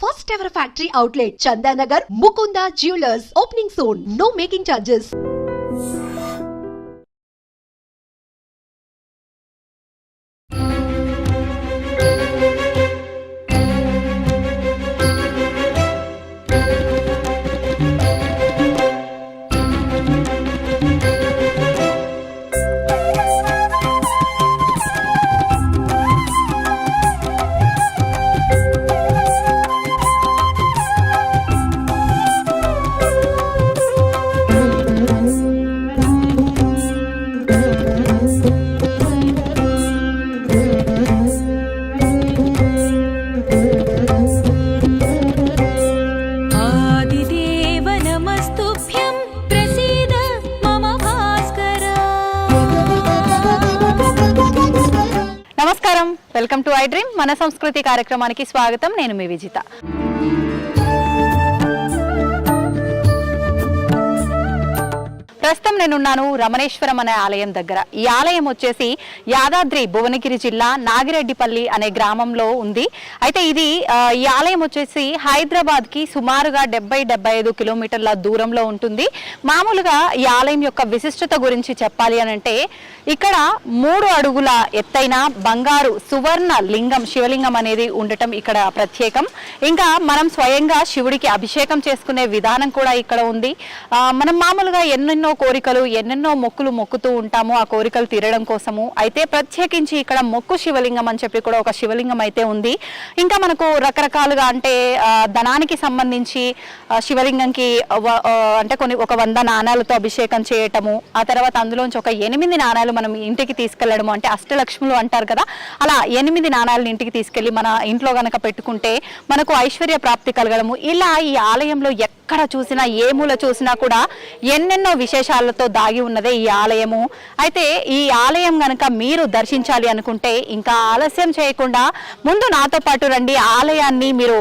First ever factory outlet, Chandanagar, Mukunda Jewelers, opening soon. No making charges. నమస్కారం, welcome to I dream. మన సంస్కృతి కార్యక్రమానికి స్వాగతం. నేను మీ విజిత. ప్రస్తుతం నేనున్నాను రమణేశ్వరం అనే ఆలయం దగ్గర. ఈ ఆలయం వచ్చేసి యాదాద్రి భువనగిరి జిల్లా నాగిరెడ్డిపల్లి అనే గ్రామంలో ఉంది. అయితే ఈ ఆలయం వచ్చేసి హైదరాబాద్ కి సుమారుగా 70-75 కిలోమీటర్ల దూరంలో ఉంటుంది. మామూలుగా ఈ ఆలయం యొక్క విశిష్టత గురించి చెప్పాలి అని అంటే, ఇక్కడ 3 అడుగుల ఎత్తైన బంగారు సువర్ణ లింగం, శివలింగం అనేది ఉండటం ఇక్కడ ప్రత్యేకం. ఇంకా మనం స్వయంగా శివుడికి అభిషేకం చేసుకునే విధానం కూడా ఇక్కడ ఉంది. మనం మామూలుగా ఎన్నెన్నో కోరికలు, ఎన్నెన్నో మొక్కులు మొక్కుతూ ఉంటాము ఆ కోరికలు తీరడం కోసము. అయితే ప్రత్యేకించి ఇక్కడ మొక్కు శివలింగం అని చెప్పి కూడా ఒక శివలింగం అయితే ఉంది. ఇంకా మనకు రకరకాలుగా అంటే ధనానికి సంబంధించి శివలింగంకి అంటే ఒక 100 నాణాలతో అభిషేకం చేయటము, ఆ తర్వాత అందులోంచి ఒక 8 నాణాలు మనం ఇంటికి తీసుకెళ్లడము, అంటే అష్టలక్ష్ములు అంటారు కదా, అలా 8 నాణాలను ఇంటికి తీసుకెళ్లి మన ఇంట్లో గనక పెట్టుకుంటే మనకు ఐశ్వర్య ప్రాప్తి కలగడము. ఇలా ఈ ఆలయంలో ఎక్కడ చూసినా, ఏ మూల చూసినా కూడా ఎన్నెన్నో విశేషాలతో దాగి ఉన్నదే ఈ ఆలయము. అయితే ఈ ఆలయం గనక మీరు దర్శించాలి అనుకుంటే ఇంకా ఆలస్యం చేయకుండా ముందు నాతో పాటు రండి. ఆలయాన్ని మీరు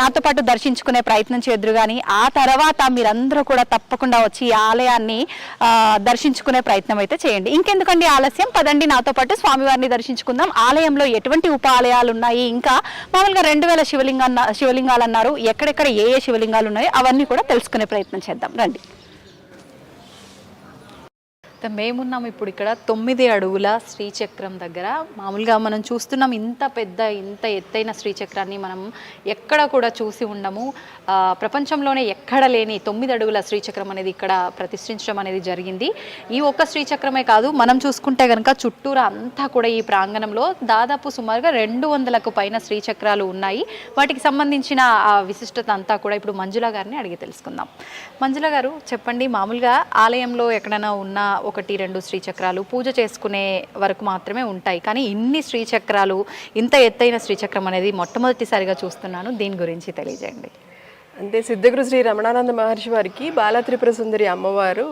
నాతో పాటు దర్శించుకునే ప్రయత్నం చేద్దరు కానీ ఆ తర్వాత మీరందరూ కూడా తప్పకుండా వచ్చి ఈ ఆలయాన్ని దర్శించుకునే ప్రయత్నం అయితే చేయండి. ఇంకెందుకండి ఆలస్యం, పదండి నాతో పాటు స్వామివారిని దర్శించుకుందాం. ఆలయంలో ఎటువంటి ఉప ఆలయాలు ఉన్నాయి, ఇంకా మామూలుగా 2000 శివలింగాలు అన్నారు, ఎక్కడెక్కడ ఏ శివలింగాలు ఉన్నాయో అవన్నీ కూడా తెలుసుకునే ప్రయత్నం చేద్దాం. రండి. మేమున్నాం ఇప్పుడు ఇక్కడ 9 అడుగుల శ్రీచక్రం దగ్గర. మామూలుగా మనం చూస్తున్నాం ఇంత ఎత్తైన శ్రీచక్రాన్ని మనం ఎక్కడ కూడా చూసి ఉండము. ప్రపంచంలోనే ఎక్కడ లేని 9 అడుగుల శ్రీచక్రం అనేది ఇక్కడ ప్రతిష్ఠించడం అనేది జరిగింది. ఈ ఒక్క శ్రీచక్రమే కాదు, మనం చూసుకుంటే కనుక చుట్టూరా అంతా కూడా ఈ ప్రాంగణంలో దాదాపు సుమారుగా 200కు పైన శ్రీచక్రాలు ఉన్నాయి. వాటికి సంబంధించిన ఆ విశిష్టత అంతా కూడా ఇప్పుడు మంజుల గారిని అడిగి తెలుసుకుందాం. మంజుల గారు చెప్పండి, మామూలుగా ఆలయంలో ఎక్కడైనా ఉన్న 1-2 శ్రీచక్రాలు పూజ చేసుకునే వరకు మాత్రమే ఉంటాయి, కానీ ఇన్ని శ్రీచక్రాలు, ఇంత ఎత్తైన శ్రీచక్రం అనేది మొట్టమొదటిసారిగా చూస్తున్నాను. దీని గురించి తెలియజేయండి. అంటే సిద్ధగురు శ్రీ రమణానంద మహర్షి వారికి బాలత్రిపుర సుందరి అమ్మవారు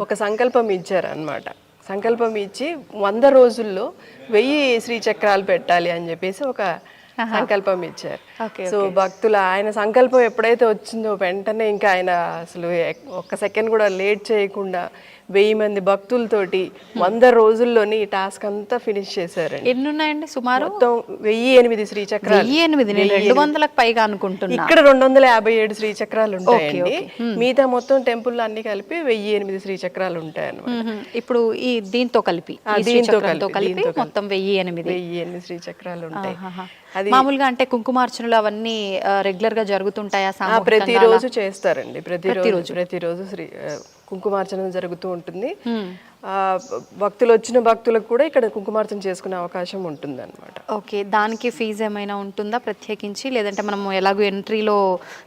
ఒక సంకల్పం ఇచ్చారు అన్నమాట. సంకల్పం ఇచ్చి 100 రోజుల్లో 1000 శ్రీచక్రాలు పెట్టాలి అని చెప్పేసి ఒక సంకల్పం ఇచ్చారు. సో భక్తుల ఆయన సంకల్పం ఎప్పుడైతే వచ్చిందో వెంటనే ఇంకా ఆయన అసలు ఒక్క సెకండ్ కూడా లేట్ చేయకుండా 1000 మంది భక్తులతోటి 100 రోజుల్లోని ఈ టాస్క్ అంతా ఫినిష్ చేశారు. ఎన్ని ఉన్నాయండి సుమారు? మొత్తం 1008 శ్రీచక్రాలు. 200లకు పైగా అనుకుంటున్నా. ఇక్కడ 257 శ్రీచక్రాలు ఉంటాయండి. మిగతా మొత్తం టెంపుల్ అన్ని కలిపి 1008 శ్రీచక్రాలు ఉంటాయి అన్నమాట. ఇప్పుడు ఈ దీంతో కలిపి మొత్తం 1008 శ్రీచక్రాలు ఉంటాయి. మామూలుగా అంటే కుంకుమార్చనలు అవన్నీ రెగ్యులర్ గా జరుగుతుంటాయా? ప్రతిరోజు చేస్తారండి. ప్రతిరోజు కుంకుమార్చన జరుగుతూ ఉంటుంది. భక్తులు వచ్చిన భక్తులకు కూడా ఇక్కడ కుంకుమార్చన చేసుకునే అవకాశం ఉంటుంది అన్నమాట. ఓకే, దానికి ఫీజు ఏమైనా ఉంటుందా ప్రత్యేకించి, లేదంటే మనం ఎలాగో ఎంట్రీలో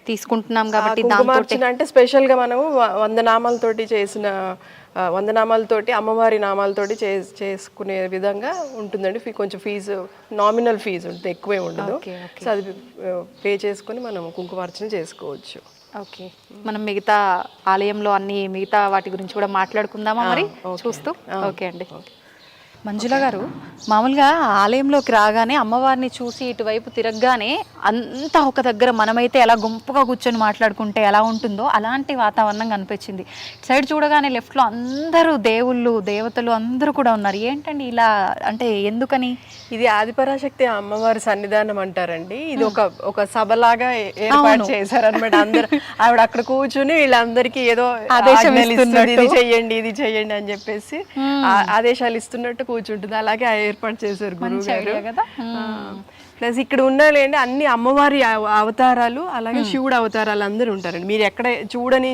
తీసుకుంటున్నాం కాబట్టి కుంకుమార్చన అంటే స్పెషల్ గా మనము 100 నామాలతోటి చేసిన 100 నామాలతోటి అమ్మవారి నామాలతోటి చేసుకునే విధంగా ఉంటుందండి. కొంచెం ఫీజు నామినల్ ఫీజు ఉంటుంది, ఎక్కువే ఉండదు. సో అది పే చేసుకుని మనం కుంకుమార్చన చేసుకోవచ్చు. ఓకే, మనం మిగతా ఆలయంలో మిగతా వాటి గురించి కూడా మాట్లాడుకుందామా మరి చూస్తూ? ఓకే అండి. మంజుల గారు, మామూలుగా ఆలయంలోకి రాగానే అమ్మవారిని చూసి ఇటువైపు తిరగగానే అంతా ఒక దగ్గర మనమైతే ఎలా గుంపుగా కూర్చొని మాట్లాడుకుంటే ఎలా ఉంటుందో అలాంటి వాతావరణం కనిపించింది. సైడ్ చూడగానే లెఫ్ట్లో అందరూ దేవుళ్ళు దేవతలు అందరూ కూడా ఉన్నారు. ఏంటండి ఇలా, అంటే ఎందుకని? ఇది ఆదిపరాశక్తి అమ్మవారి సన్నిధానం అంటారండి. ఇది ఒక సభలాగా ఏర్పాటు చేశారనమాట. అందరు ఆవిడ అక్కడ కూర్చుని వీళ్ళందరికీ ఏదో ఆదేశం ఇస్తున్నట్టు, ఇది చెయ్యండి ఇది చెయ్యండి అని చెప్పేసి ఆదేశాలు ఇస్తున్నట్టు కూర్చుంటుంది. అలాగే ఏర్పాటు చేశారు గురువు గారు కదా. ప్లస్ ఇక్కడ ఉండాలండి అన్ని అమ్మవారి అవతారాలు, అలాగే శివుడు అవతారాలు అందరూ ఉంటారండి. మీరు ఎక్కడ చూడని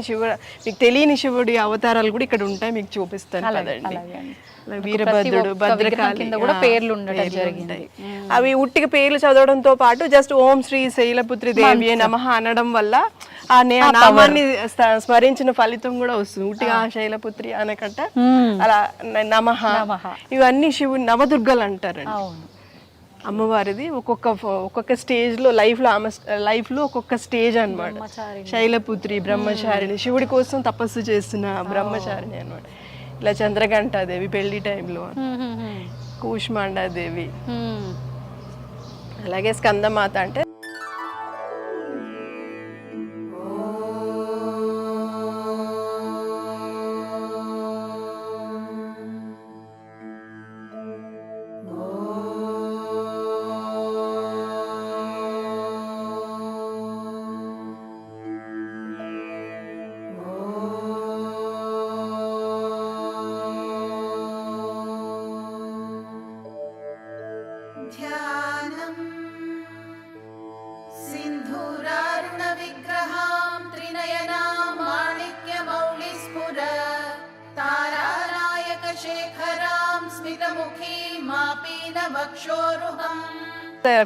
మీకు తెలియని శివుడి అవతారాలు కూడా ఇక్కడ ఉంటాయి, మీకు చూపిస్తాను కదండి. వీరభద్రుడు, భద్రకాళి కూడా పేర్లు ఉంటాయి. అవి ఉట్టికి పేర్లు చదవడంతో పాటు జస్ట్ ఓం శ్రీ శైలపుత్రి దేవి నమః అనడం వల్ల ఆ నామాన్ని స్మరించిన ఫలితం కూడా వస్తుంది. ఉట్టిగా శైలపుత్రి అనకట అలా నమః, ఇవన్నీ శివుని నవదుర్గలు అంటారండి. అమ్మవారిది ఒక్కొక్క స్టేజ్ లో లైఫ్ లో ఒక్కొక్క స్టేజ్ అన్నమాట. శైలపుత్రి, బ్రహ్మచారిణి, శివుడి కోసం తపస్సు చేస్తున్న బ్రహ్మచారిణి అన్నమాట. ఇలా చంద్రఘంటాదేవి పెళ్లి టైంలో, కూష్మాండాదేవి, అలాగే స్కందమాత అంటే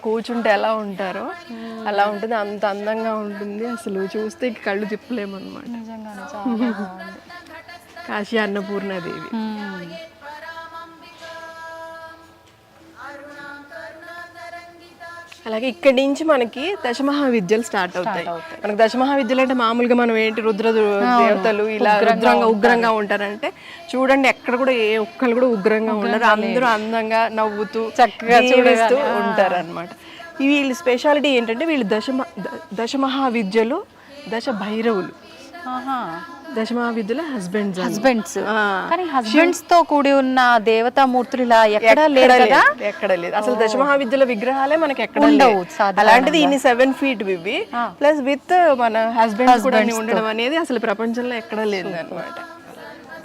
కూర్చుంటే ఎలా ఉంటారో అలా ఉంటుంది. అంత అందంగా ఉంటుంది, అసలు చూస్తే కళ్ళు తిప్పలేము అనమాట. కాశీ అన్నపూర్ణాదేవి. అలాగే ఇక్కడి నుంచి మనకి దశమహావిద్యలు స్టార్ట్ అవుతాయి. మనకి దశమహావిద్యలు అంటే మామూలుగా మనం ఏంటి రుద్ర దేవతలు ఇలా ఉగ్రంగా ఉంటారంటే, చూడండి ఎక్కడ కూడా ఏ ఒక్కరు కూడా ఉగ్రంగా ఉండరు. అందరూ అందంగా నవ్వుతూ చక్కగా చూడేస్తూ ఉంటారు అనమాట. వీళ్ళ స్పెషాలిటీ ఏంటంటే వీళ్ళు దశమహావిద్యలు దశ భైరవులు. దశమహావిద్యల హస్బెండ్స్ కానీ హస్బెండ్స్ తో కూడి ఉన్న దేవతామూర్తులు ఇలా ఎక్కడ లేదు అసలు. దశమహావిద్యల విగ్రహాలే మనకి ఎక్కడ లేవు. అలాంటిది ఇన్ని 7 feet ఇవి ప్లస్ విత్ మన హస్బెండ్స్ కూడా ఉండడం అనేది అసలు ప్రపంచంలో ఎక్కడ లేదు అన్నమాట.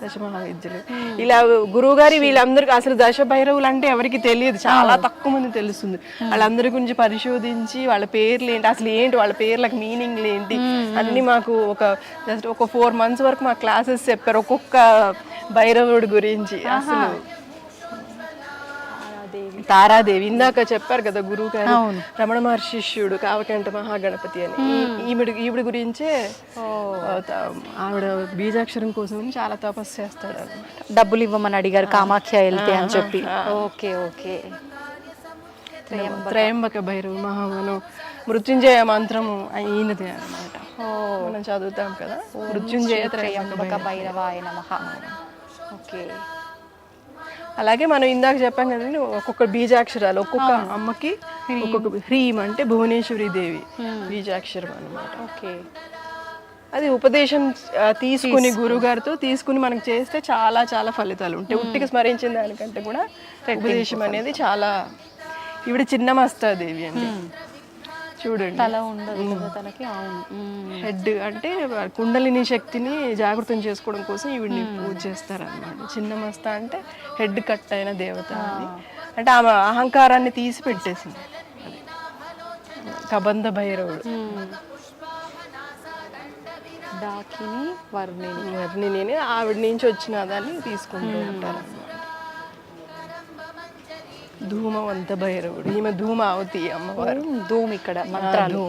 దశమహావిద్యలు ఇలా గురువు గారి వీళ్ళందరికీ అసలు దశ భైరవులు అంటే ఎవరికి తెలియదు, చాలా తక్కువ మంది తెలుస్తుంది. వాళ్ళందరి గురించి పరిశోధించి వాళ్ళ పేర్లు ఏంటి, అసలు ఏంటి వాళ్ళ పేర్లకు మీనింగ్లు ఏంటి అన్ని మాకు ఒక 4 months వరకు మా క్లాసెస్ చెప్పారు ఒక్కొక్క భైరవుడి గురించి. అసలు తారాదేవి ఇందాక చెప్పారు కదా గురువు గారు, రమణ మహర్షి శిష్యుడు కావకంట మహాగణపతి అని. ఈవిడ గురించే ఆవిడ బీజాక్షరం కోసం చాలా తపస్సు చేస్తాడు అన్నమాట. డబ్బులు ఇవ్వమని అడిగారు కామాఖ్య వెళ్తే అని చెప్పి. Okay okay. త్రయంబక భైరవు మహామను మృత్యుంజయ మంత్రము అయినది అన్నమాట. మనం చదువుతాం కదా, మృత్యుంజయ త్రయంబక భైరవాయ నమః. ఓకే. అలాగే మనం ఇందాక చెప్పాం కదండి, ఒక్కొక్క బీజాక్షరాలు ఒక్కొక్క అమ్మకి ఒక్కొక్క. హ్రీం అంటే భువనేశ్వరి దేవి బీజాక్షరం అన్నమాట. ఓకే. అది ఉపదేశం తీసుకుని గురువు గారితో తీసుకుని మనకు చేస్తే చాలా చాలా ఫలితాలు ఉంటాయి. ఉట్టికి స్మరించిన దానికంటే కూడా ఉపదేశం అనేది చాలా. ఈవిడ చిన్నమస్తాదేవి అండి, చూడండి తల ఉండదు తనకి. హెడ్ అంటే కుండలిని శక్తిని జాగృతం చేసుకోవడం కోసం ఈవిడిని పూజ చేస్తారన్నమాట. చిన్నమస్త అంటే హెడ్ కట్ అయిన దేవత అని, అంటే ఆమె అహంకారాన్ని తీసి పెట్టేసింది. కబంధ భైరవుడు. డాకిని వర్ణిని ఆవిడ నుంచి వచ్చిన దాన్ని తీసుకుంటూ ఉంటారు అన్నమాట. ధూమవంత భైరవుడు, ఈమె ధూమావతి అమ్మవారు. ధూమ్ ఇక్కడ మంత్రాలు,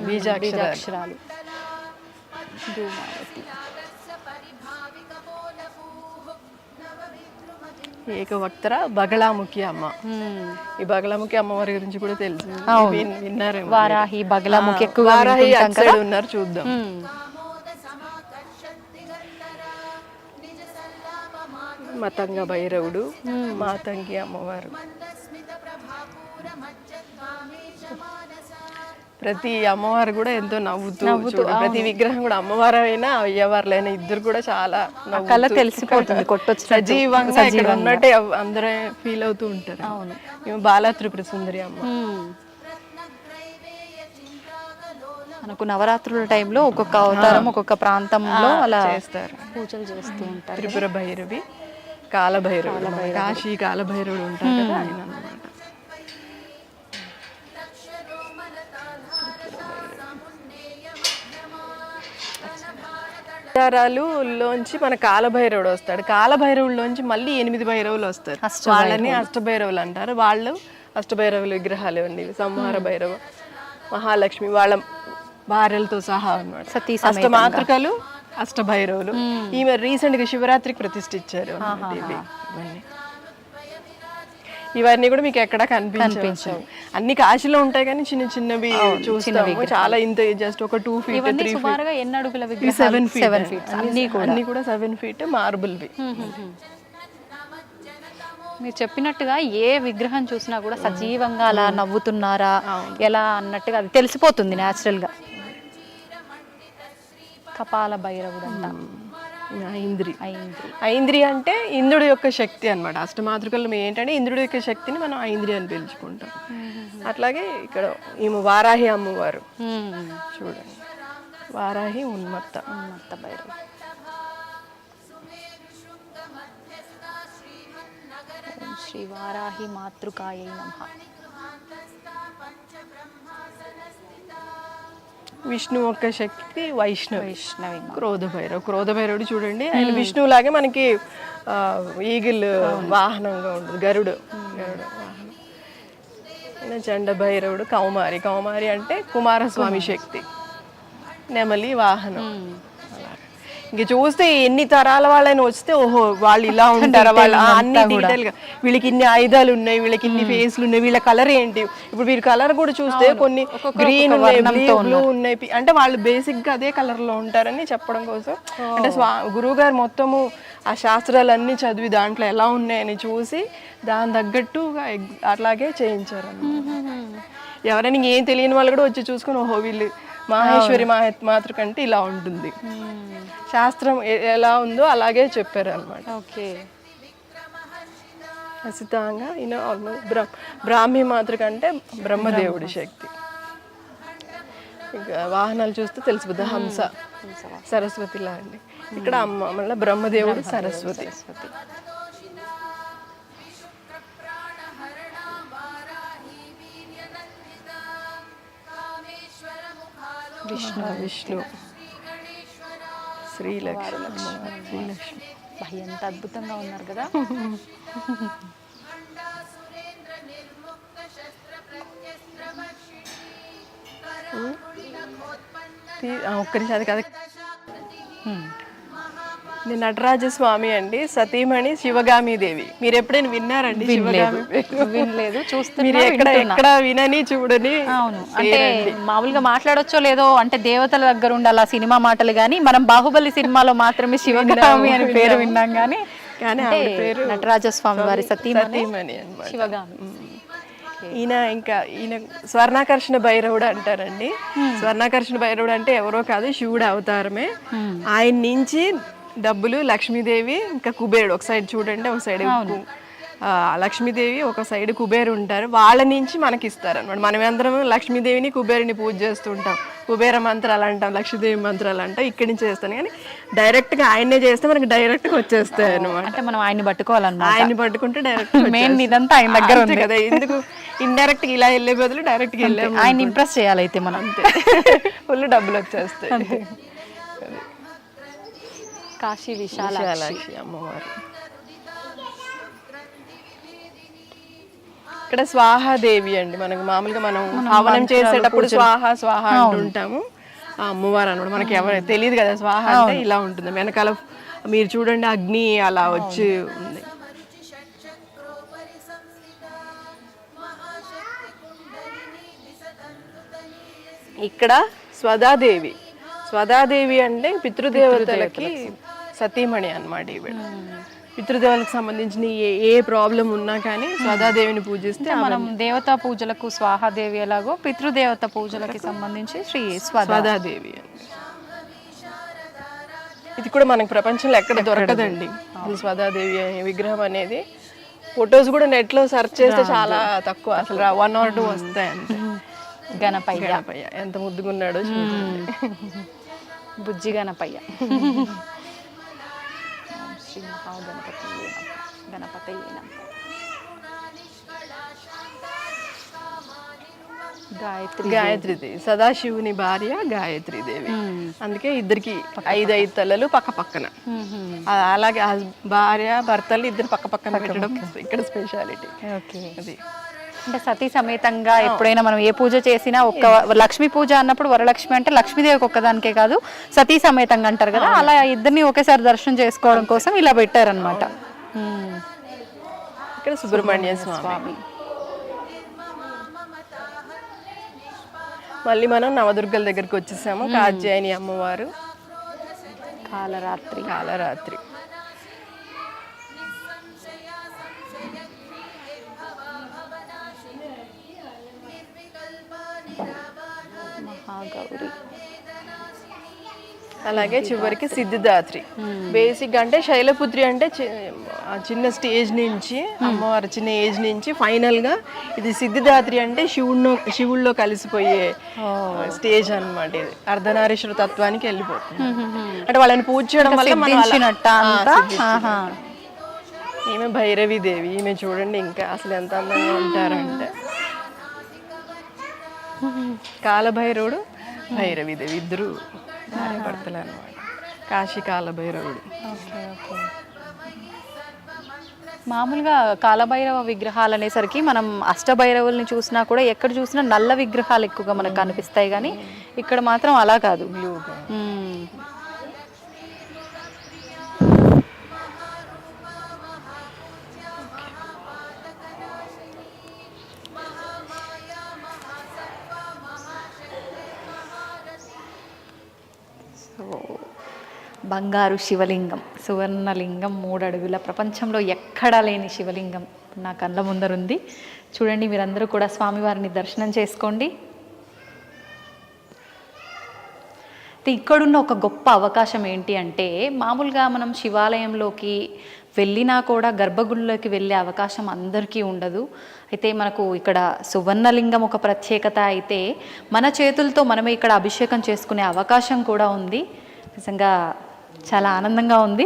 బీజాక్షరాలు. ధూమావతి. ఏకవక్తర బగళాముఖి అమ్మ. ఈ బగళాముఖి అమ్మవారి గురించి కూడా తెలుసు, విన్నారేమో. వారాహి బగళాముఖి ఎక్కువ ఉన్నారు, చూద్దాం. మతంగ భైరవుడు, మాతంగి అమ్మవారు. ప్రతి అమ్మవారు కూడా ఎంతో నవ్వుతూ చూడండి. ప్రతి విగ్రహం కూడా అమ్మవారు అయినా అయ్యవారులైనా ఇద్దరు కూడా చాలా కళ్ళ తెలిసిపోతుంది కొట్టొచ్చు సజీవంగా ఇక్కడ ఉన్నట్టే అందరూ ఫీల్ అవుతూ ఉంటారు. ఈమె బాలా త్రిపుర సుందరి అమ్మ. మనకు నవరాత్రుల టైంలో ఒక్కొక్క అవతారం ఒక్కొక్క ప్రాంతంలో అలా చేస్తారు, పూజలు చేస్తూ ఉంటారు. త్రిపుర భైరవి, కాలభైరవుడు, కాశీ కాలభైరవుడు ఉంటారు కదా ఆయన అన్నమాట. అవతారాలులోంచి మన కాలభైరవుడు వస్తాడు. కాలభైరవుల్లోంచి మళ్ళీ 8 భైరవులు వస్తారు. వాళ్ళని అష్టభైరవులు అంటారు. వాళ్ళు అష్టభైరవుల విగ్రహాలు అండి. సంహార భైరవ, మహాలక్ష్మి వాళ్ళ భార్యలతో సహా అన్నమాట. అష్టమాతృకలు, అష్టభైరవులు. ఈమె రీసెంట్ గా శివరాత్రికి ప్రతిష్ఠించారు. ఇవన్నీ కూడా మీకు ఎక్కడ కనిపించవు. అన్ని కాశీలో ఉంటాయి కానీ చిన్న చిన్నవి చూస్తాము. చాలా ఇంత జస్ట్ ఒక 2 feet 3 feet. సుమారుగా ఎన్ని అడుగుల 7 feet అన్ని కూడా 7 feet మార్బుల్వి. మీరు చెప్పినట్టుగా ఏ విగ్రహం చూసినా కూడా సజీవంగా అలా నవ్వుతున్నారా ఎలా అన్నట్టుగా అది తెలిసిపోతుంది న్యాచురల్ గా. కపాల భైరవుడు అంట, ఐంద్రి అంటే ఇంద్రుడి యొక్క శక్తి అన్నమాట. అష్టమాతృకలు ఏంటంటే ఇంద్రుడి యొక్క శక్తిని మనం ఐంద్రి అని పిలుచుకుంటాం. అట్లాగే ఇక్కడ ఈమె వారాహి అమ్మవారు చూడండి. వారాహి ఉన్మత్త భైరవుడు. శ్రీ వారాహి మాతృకాయై నమః. విష్ణు యొక్క శక్తి వైష్ణవి. క్రోధ భైరవుడు చూడండి. ఆయన విష్ణువు లాగే మనకి ఈగిల్ వాహనంగా ఉంటుంది, గరుడు వాహనం. ఆయన చండ భైరవుడు. కౌమారి అంటే కుమారస్వామి శక్తి, నెమలి వాహనం. ఇంక చూస్తే ఎన్ని తరాల వాళ్ళని వస్తే ఓహో వాళ్ళు ఇలా ఉంటారా, వాళ్ళు అన్ని డీటెయిల్ గా వీళ్ళకి ఇన్ని ఆయుధాలు ఉన్నాయి, వీళ్ళకి ఇన్ని ఫేస్లు ఉన్నాయి, వీళ్ళ కలర్ ఏంటి. ఇప్పుడు వీళ్ళ కలర్ కూడా చూస్తే కొన్ని గ్రీన్ ఉన్నాయి, బ్లూ ఉన్నాయి. అంటే వాళ్ళు బేసిక్ గా అదే కలర్ లో ఉంటారని చెప్పడం కోసం, అంటే గురువు గారు మొత్తము ఆ శాస్త్రాలన్నీ చదివి దాంట్లో ఎలా ఉన్నాయని చూసి దాని తగ్గట్టుగా అట్లాగే చేయించారు అన్నమాట. ఎవరైనా ఏం తెలియని వాళ్ళు కూడా వచ్చి చూసుకొని ఓహో వీళ్ళు మహేశ్వరి మాతృక అంటే ఇలా ఉంటుంది, శాస్త్రం ఎలా ఉందో అలాగే చెప్పారు అనమాట. ఖచ్చితంగా ఈయన ఆల్మోస్ట్ బ్రాహ్మీ మాతృక అంటే బ్రహ్మదేవుడి శక్తి. ఇంకా వాహనాలు చూస్తే తెలిసిపోతుంది. హంస, సరస్వతి లా అండి. ఇక్కడ అమ్మ మళ్ళీ బ్రహ్మదేవుడు, సరస్వతి. విష్ణు, శ్రీలక్ష్మి. ఎంత అద్భుతంగా ఉన్నారు కదా. ఒక్కరి చది కదా. నటరాజ స్వామి అండి, సతీమణి శివగామి దేవి. మీరు ఎప్పుడైనా విన్నారండి? వినలేదు, చూస్తే మీరు ఎక్కడ వినని చూడని. అవును, అంటే మామూలుగా మాట్లాడొచ్చో లేదో, అంటే దేవతల దగ్గర ఉండాలి సినిమా మాటలు, కానీ మనం బాహుబలి సినిమాలో మాత్రమే శివగామి అని పేరు విన్నాం. కానీ నటరాజ స్వామి వారి సతీమణి శివగామి. ఈయన స్వర్ణాకర్షణ భైరవుడు అంటారండి. స్వర్ణాకర్షణ భైరవుడు అంటే ఎవరో కాదు, శివుడు అవతారమే. ఆయన నుంచి డబ్బులు లక్ష్మీదేవి ఇంకా కుబేరుడు, ఒక సైడ్ చూడండి, ఒక సైడ్ లక్ష్మీదేవి, ఒక సైడ్ కుబేరు ఉంటారు. వాళ్ళ నుంచి మనకి ఇస్తారు అనమాట. మనం అందరం లక్ష్మీదేవిని కుబేరుని పూజ చేస్తుంటాం, కుబేర మంత్రాలు అంటాం, లక్ష్మీదేవి మంత్రాలు అంటాం. ఇక్కడి నుంచి చేస్తాను, కానీ డైరెక్ట్ గా ఆయనే చేస్తే మనకి డైరెక్ట్ గా వచ్చేస్తాయి అనమాట. అంటే మనం ఆయన్ని పట్టుకోవాలన్నమాట. ఆయన్ని పట్టుకుంటే డైరెక్ట్ మెయిన్ ఇదంతా ఆయన దగ్గర ఉంది కదా. ఎందుకు ఇండైరెక్ట్ గా ఇలా వెళ్ళే బదులు డైరెక్ట్ గా వెళ్ళాము, ఆయన ఇంప్రెస్ చేయాలి. అయితే మనం అంతే, ఫుల్ డబ్బులు వచ్చేస్తాయి. కాశీ విశాలాక్షి అమ్మవారు. ఇక్కడ స్వాహాదేవి అండి. మనకు మామూలుగా మనం హవనం చేసేటప్పుడు స్వాహ అంటుంటాము. ఆ అమ్మవారు అనమాట. మనకి ఎవరు తెలియదు కదా స్వాహ అంటే ఇలా ఉంటుంది. వెనకాల మీరు చూడండి అగ్ని అలా వచ్చి ఉంది. ఇక్కడ స్వదాదేవి అంటే పితృదేవతలకి సతీమణి అన్నమాట. ఈవిడ పితృదేవులకు సంబంధించిన ఏ ప్రాబ్లం ఉన్నా కానీ స్వధాదేవిని పూజిస్తే మనం దేవతా పూజలకు స్వాహాదేవి ఎలాగో పితృదేవత పూజలకి సంబంధించి శ్రీ స్వధాదేవి. ఇది కూడా మనకు ప్రపంచంలో ఎక్కడ దొరకదండి ఈ స్వధాదేవి విగ్రహం అనేది. ఫొటోస్ కూడా నెట్లో సెర్చ్ చేస్తే చాలా తక్కువ, అసలు 1 or 2 వస్తాయండి. గణపయ్య ఎంత ముద్దుగున్నాడో చూడండి. బుజ్జి గణపయ్య. శ్రీ మహాగణపతి గణపతి గాయత్రీదేవి సదాశివుని భార్య గాయత్రీదేవి. అందుకే ఇద్దరికి 5 తలలు పక్క పక్కన, అలాగే భార్య భర్తలు ఇద్దరు పక్క పక్కన పెట్టడం ఇక్కడ స్పెషాలిటీ. అది అంటే సతీ సమేతంగా ఎప్పుడైనా మనం ఏ పూజ చేసినా ఒక్క లక్ష్మీ పూజ అన్నప్పుడు వరలక్ష్మి అంటే లక్ష్మీదేవికి ఒక్కదానికే కాదు సతీ సమేతంగా అంటారు కదా, అలా ఇద్దరిని ఒకేసారి దర్శనం చేసుకోవడం కోసం ఇలా పెట్టారనమాట. ఇక్కడ సుబ్రహ్మణ్య స్వామి. మళ్ళీ మనం నవదుర్గల దగ్గరికి వచ్చేసాము. కాత్యాయని అమ్మవారు, కాలరాత్రి. మహాగౌరి. అలాగే చివరికి సిద్ధిదాత్రి. బేసిక్ అంటే శైలపుత్రి అంటే చిన్న స్టేజ్ నుంచి అమ్మవారు చిన్న ఏజ్ నుంచి ఫైనల్ గా ఇది సిద్ధిదాత్రి అంటే శివుల్లో కలిసిపోయే స్టేజ్ అన్నమాట. ఇది అర్ధనారీశ్వర తత్వానికి వెళ్ళిపోతుంది. అంటే వాళ్ళని పూజ చేయడం వల్ల ఈమె భైరవి దేవి. ఈమె చూడండి ఇంకా అసలు ఎంత అందంగా ఉంటారంటే, కాలభైరవుడు భైరవి దేవి ఇద్దరు భర్తలు అనమాట. కాశీ కాలభైరవుడు. మామూలుగా కాలభైరవ విగ్రహాలు అనేసరికి మనం అష్టభైరవుల్ని చూసినా కూడా ఎక్కడ చూసినా నల్ల విగ్రహాలు ఎక్కువగా మనకు కనిపిస్తాయి, కానీ ఇక్కడ మాత్రం అలా కాదు, బ్లూగా. బంగారు శివలింగం, సువర్ణలింగం, 3 అడుగుల, ప్రపంచంలో ఎక్కడా లేని శివలింగం నా కళ్ళ ముందరుంది. చూడండి, మీరందరూ కూడా స్వామివారిని దర్శనం చేసుకోండి. ఇక్కడున్న ఒక గొప్ప అవకాశం ఏంటి అంటే, మామూలుగా మనం శివాలయంలోకి వెళ్ళినా కూడా గర్భగుడిలోకి వెళ్ళే అవకాశం అందరికీ ఉండదు. అయితే మనకు ఇక్కడ సువర్ణలింగం ఒక ప్రత్యేకత అయితే, మన చేతులతో మనమే ఇక్కడ అభిషేకం చేసుకునే అవకాశం కూడా ఉంది. నిజంగా చాలా ఆనందంగా ఉంది.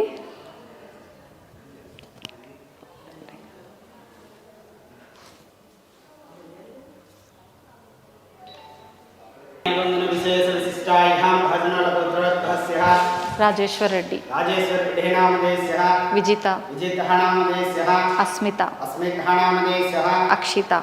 రాజేశ్వర్ రెడ్డి, విజిత, అస్మిత, అక్షిత,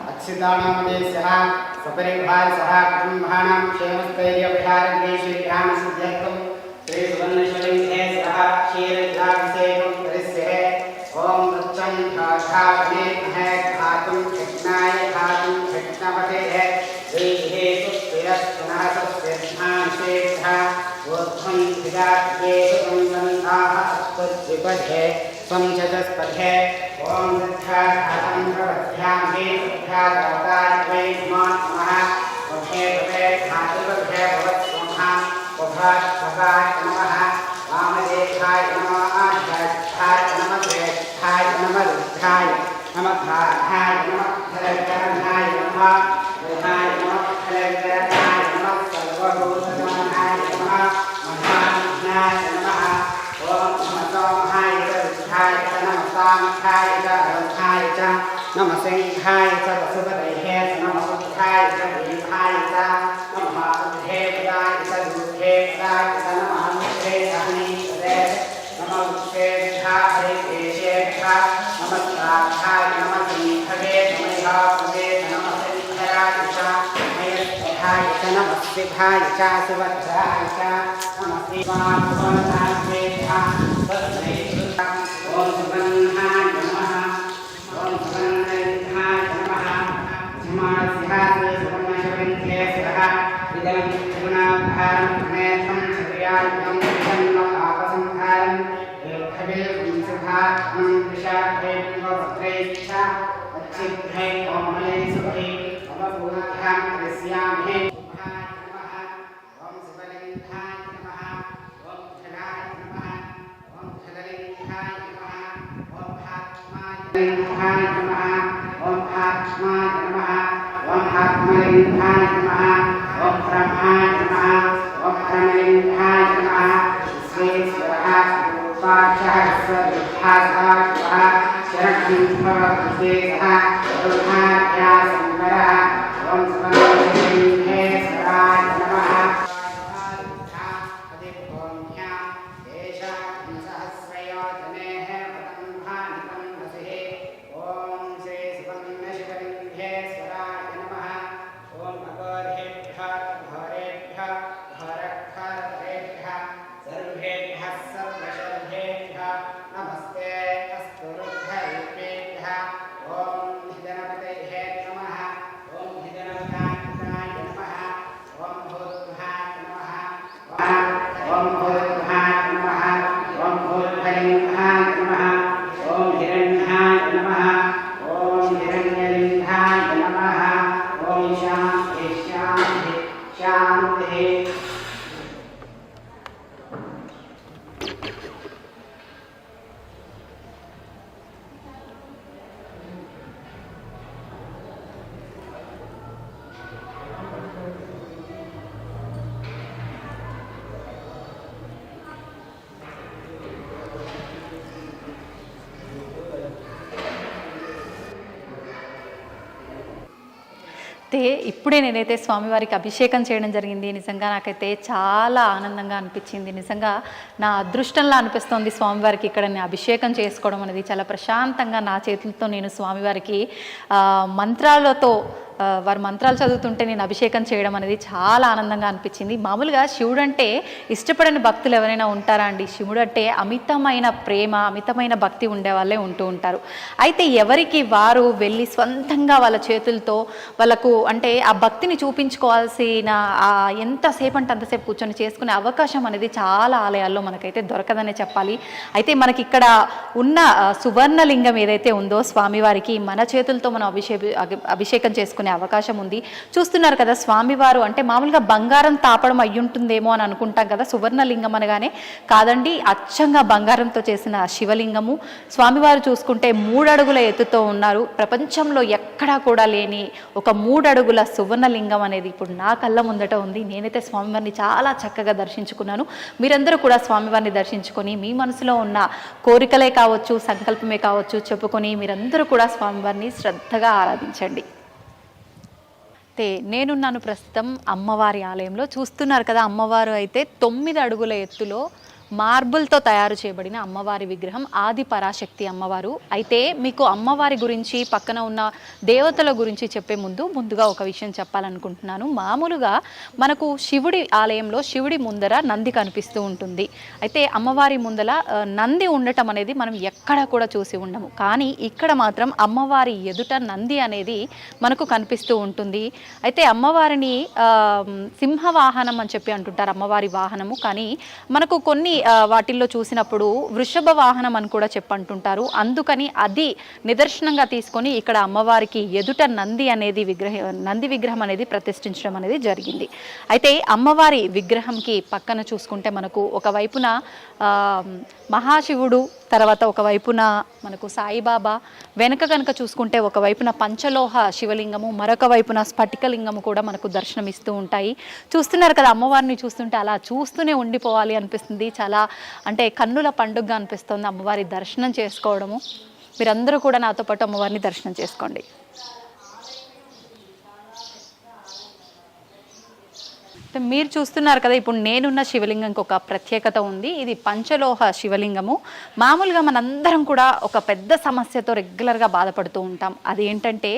नमसिंहाय च वसुपतये नमोत्थाय च दीर्घाय च नमः बुद्धेभ्याय च दुर्गेभ्याय च नमः मुखेभ्ये नमः मुखेभ्याय केशेभ्याय नमस्काराय नमः सिंहवे नमः नमः सिंहाय च मयस्थिहाय च नमः शिवाय च सुभद्राय च नमः शिवाय सुभद्राभ्यः तस्मै ओम सुबन्हाय नमः ओम सुबन्हाय नमः नमः सुबन्हाय स्वाहा इदं गुणाभारं नेत्रं श्रियायं जन्म आपसंहारं एकभे सुभां అయితే ఇప్పుడే నేనైతే స్వామివారికి అభిషేకం చేయడం జరిగింది. నిజంగా నాకైతే చాలా ఆనందంగా అనిపించింది. నిజంగా నా అదృష్టంలా అనిపిస్తోంది స్వామివారికి ఇక్కడ నేను అభిషేకం చేసుకోవడం అనేది. చాలా ప్రశాంతంగా నా చేతులతో నేను స్వామివారికి మంత్రాలతో వారి మంత్రాలు చదువుతుంటే నేను అభిషేకం చేయడం అనేది చాలా ఆనందంగా అనిపించింది. మామూలుగా శివుడు అంటే ఇష్టపడని భక్తులు ఎవరైనా ఉంటారా అండి? శివుడు అంటే అమితమైన ప్రేమ, అమితమైన భక్తి ఉండేవాళ్ళే ఉంటూ ఉంటారు. అయితే ఎవరికి వారు వెళ్ళి స్వంతంగా వాళ్ళ చేతులతో వాళ్ళకు అంటే ఆ భక్తిని చూపించుకోవాల్సిన ఎంతసేపు అంటే అంతసేపు కూర్చొని చేసుకునే అవకాశం అనేది చాలా ఆలయాల్లో మనకైతే దొరకదనే చెప్పాలి. అయితే మనకి ఇక్కడ ఉన్న సువర్ణలింగం ఏదైతే ఉందో స్వామివారికి మన చేతులతో మనం అభిషేకం చేసుకునే అవకాశం ఉంది. చూస్తున్నారు కదా స్వామివారు అంటే మామూలుగా బంగారం తాపడం అయ్యుంటుందేమో అని అనుకుంటాం కదా సువర్ణలింగం అనగానే. కాదండి, అచ్చంగా బంగారంతో చేసిన శివలింగము. స్వామివారు చూసుకుంటే 3 అడుగుల ఎత్తుతో ఉన్నారు. ప్రపంచంలో ఎక్కడా కూడా లేని ఒక 3 అడుగుల సువర్ణలింగం అనేది ఇప్పుడు నా కళ్ళ ముందట ఉంది. నేనైతే స్వామివారిని చాలా చక్కగా దర్శించుకున్నాను. మీరందరూ కూడా స్వామివారిని దర్శించుకొని మీ మనసులో ఉన్న కోరికలే కావచ్చు, సంకల్పమే కావచ్చు చెప్పుకొని మీరందరూ కూడా స్వామివారిని శ్రద్ధగా ఆరాధించండి. అయితే నేనున్నాను ప్రస్తుతం అమ్మవారి ఆలయంలో. చూస్తున్నారు కదా అమ్మవారు అయితే 9 అడుగుల ఎత్తులో మార్బుల్తో తయారు చేయబడిన అమ్మవారి విగ్రహం, ఆది పరాశక్తి అమ్మవారు. అయితే మీకు అమ్మవారి గురించి పక్కన ఉన్న దేవతల గురించి చెప్పే ముందుగా ఒక విషయం చెప్పాలనుకుంటున్నాను. మామూలుగా మనకు శివుడి ఆలయంలో శివుడి ముందర నంది కనిపిస్తూ ఉంటుంది. అయితే అమ్మవారి ముందర నంది ఉండటం అనేది మనం ఎక్కడ కూడా చూసి ఉండము. కానీ ఇక్కడ మాత్రం అమ్మవారి ఎదుట నంది అనేది మనకు కనిపిస్తూ ఉంటుంది. అయితే అమ్మవారిని సింహవాహనం అని చెప్పి అంటుంటారు, అమ్మవారి వాహనము. కానీ మనకు కొన్ని వాటిల్లో చూసినప్పుడు వృషభ వాహనం అని కూడా చెప్పంటుంటారు. అందుకని అది నిదర్శనంగా తీసుకొని ఇక్కడ అమ్మవారికి ఎదుట నంది విగ్రహం అనేది ప్రతిష్ఠించడం అనేది జరిగింది. అయితే అమ్మవారి విగ్రహంకి పక్కన చూసుకుంటే మనకు ఒకవైపున మహాశివుడు, తర్వాత ఒకవైపున మనకు సాయిబాబా, వెనక కనుక చూసుకుంటే ఒకవైపున పంచలోహ శివలింగము, మరొక వైపున స్ఫటికలింగము కూడా మనకు దర్శనమిస్తూ ఉంటాయి. చూస్తున్నారు కదా అమ్మవారిని చూస్తుంటే అలా చూస్తూనే ఉండిపోవాలి అనిపిస్తుంది. చాలా అంటే కన్నుల పండుగగా అనిపిస్తుంది అమ్మవారి దర్శనం చేసుకోవడము. మీరందరూ కూడా నాతో పాటు అమ్మవారిని దర్శనం చేసుకోండి. మీరు చూస్తున్నారు కదా ఇప్పుడు నేనున్న శివలింగంకి ఒక ప్రత్యేకత ఉంది. ఇది పంచలోహ శివలింగము. మామూలుగా మనందరం కూడా ఒక పెద్ద సమస్యతో రెగ్యులర్గా బాధపడుతూ ఉంటాం. అదేంటంటే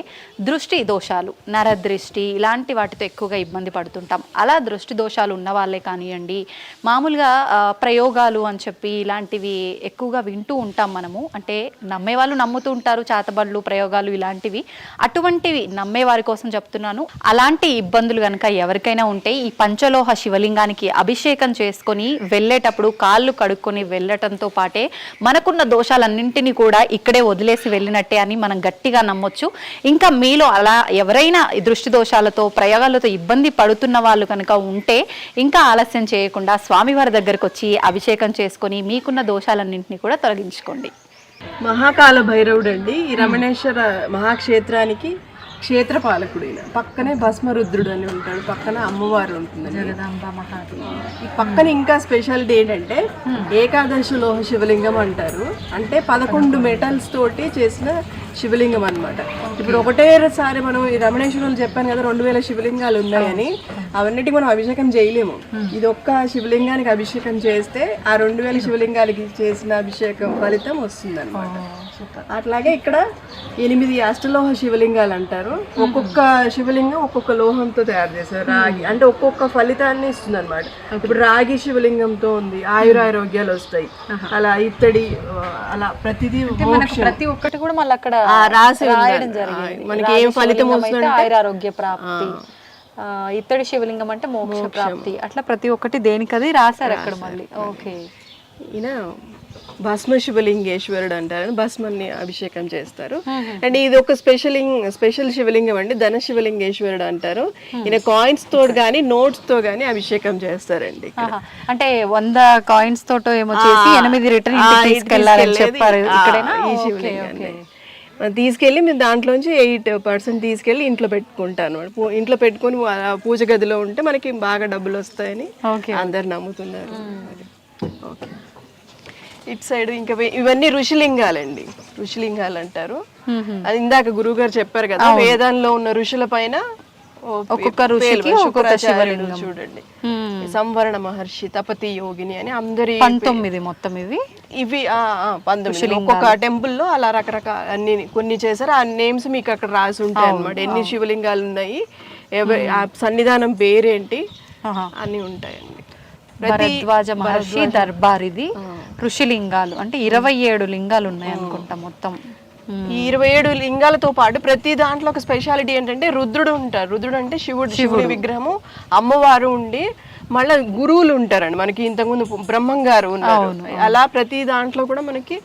దృష్టి దోషాలు, నరదృష్టి, ఇలాంటి వాటితో ఎక్కువగా ఇబ్బంది పడుతుంటాం. అలా దృష్టి దోషాలు ఉన్న వాళ్ళే కానివ్వండి, మామూలుగా ప్రయోగాలు అని చెప్పి ఇలాంటివి ఎక్కువగా వింటూ ఉంటాం మనము. అంటే నమ్మేవాళ్ళు నమ్ముతూ ఉంటారు, చాతబడులు, ప్రయోగాలు ఇలాంటివి. అటువంటివి నమ్మేవారి కోసం చెప్తున్నాను. అలాంటి ఇబ్బందులు కనుక ఎవరికైనా ఉంటే ఈ పంచలోహ శివలింగానికి అభిషేకం చేసుకొని వెళ్ళేటప్పుడు కాళ్ళు కడుక్కొని వెళ్ళటంతో పాటే మనకున్న దోషాలన్నింటినీ కూడా ఇక్కడే వదిలేసి వెళ్ళినట్టే అని మనం గట్టిగా నమ్మొచ్చు. ఇంకా మీలో అలా ఎవరైనా దృష్టి దోషాలతో ప్రయోగాలతో ఇబ్బంది పడుతున్న వాళ్ళు కనుక ఉంటే ఇంకా ఆలస్యం చేయకుండా స్వామివారి దగ్గరకు వచ్చి అభిషేకం చేసుకొని మీకున్న దోషాలన్నింటినీ కూడా తొలగించుకోండి. మహాకాల భైరవుడు అండి. ఈ రమణేశ్వర మహాక్షేత్రానికి క్షేత్రపాలకుడు. ఈయన పక్కనే భస్మరుద్రుడు అని ఉంటాడు, పక్కన అమ్మవారు ఉంటుంది. ఈ పక్కన ఇంకా స్పెషాలిటీ ఏంటంటే ఏకాదశి లోహ శివలింగం అంటారు. అంటే 11 మెటల్స్ తోటి చేసిన శివలింగం అన్నమాట. ఇప్పుడు ఒకటేసారి మనం ఈ రమణేశ్వరులు చెప్పాను కదా 2000 శివలింగాలు ఉన్నాయని, అవన్నిటికి మనం అభిషేకం చేయలేము. ఇది ఒక్క శివలింగానికి అభిషేకం చేస్తే ఆ 2000 శివలింగాలకి చేసిన అభిషేకం ఫలితం వస్తుంది అనమాట. అట్లాగే ఇక్కడ 8 అష్టలోహ శివలింగాలు అంటారు. ఒక్కొక్క శివలింగం ఒక్కొక్క లోహంతో తయారు చేశారు. రాగి అంటే ఒక్కొక్క ఫలితాన్ని ఇస్తుంది అనమాట. ఇప్పుడు రాగి శివలింగంతో ఉంది, ఆయురారోగ్యాలు వస్తాయి. అలా ఇత్తడి, అలా ప్రతిదీ ప్రతి ఒక్కటి కూడా మళ్ళీ అక్కడ రాయడం జరిగింది. మనకి ఏం ఫలితం వస్తుంది, ఆయురారోగ్య ప్రాప్తి. ఇత్తడి శివలింగం అంటే మోక్ష ప్రాప్తి. అట్లా ప్రతి ఒక్కటి దేనికది రాశారు అక్కడ మళ్ళీ. ఓకే. ఈయన భస్మ శివలింగేశ్వరుడు అంటారు. భస్మాన్ని అభిషేకం చేస్తారు. అండ్ ఇది ఒక స్పెషల్ శివలింగం అండి. ధన శివలింగేశ్వరుడు అంటారు. ఈయన కాయిన్స్ తో గానీ నోట్స్ తో గానీ అభిషేకం చేస్తారండి. అంటే 100 కాయిన్స్ తోటో ఏమో చేసి 8 రిటర్న్ తీసుకెళ్లారని చెప్పారు. ఈ శివలింగాన్ని తీసుకెళ్ళి మీరు దాంట్లోంచి 8% తీసుకెళ్ళి ఇంట్లో పెట్టుకుంటాను. ఇంట్లో పెట్టుకుని పూజ గదిలో ఉంటే మనకి బాగా డబ్బులు వస్తాయని అందరు నమ్ముతున్నారు. ఓకే. ఇటు సైడ్ ఇంకా ఇవన్నీ ఋషిలింగాలండి. ఋషిలింగాలు అంటారు. అది ఇందాక గురువు గారు చెప్పారు కదా, వేదంలో ఉన్న ఋషుల పైన ఒక్కొక్క ఋషికి ఒక్కొక్క శివలింగం. చూడండి, సంవరణ మహర్షి, తపతి యోగిని అని అందరి 19 మొత్తం ఇవి 19 ఒక్కొక్క టెంపుల్ లో అలా రకరకాల అన్ని కొన్ని చేశారు. ఆ నేమ్స్ మీకు అక్కడ రాసి ఉంటాయి అన్నమాట. ఎన్ని శివలింగాలు ఉన్నాయి, ఆ సన్నిధానం పేరేంటి అన్ని ఉంటాయండి. భరద్వాజ మహర్షి దర్బార్ ఇది. ఋషిలింగాలు అంటే 27 లింగాలు ఉన్నాయి అనుకుంటా మొత్తం. ఈ 27 లింగాలతో పాటు ప్రతి దాంట్లో ఒక స్పెషాలిటీ ఏంటంటే రుద్రుడు ఉంటారు. రుద్రుడు అంటే శివుడి విగ్రహము, అమ్మవారు ఉండి మళ్ళీ గురువులు ఉంటారండి. మనకి ఇంతకుముందు బ్రహ్మం గారు ఉన్నారు. అలా ప్రతి దాంట్లో కూడా మనకి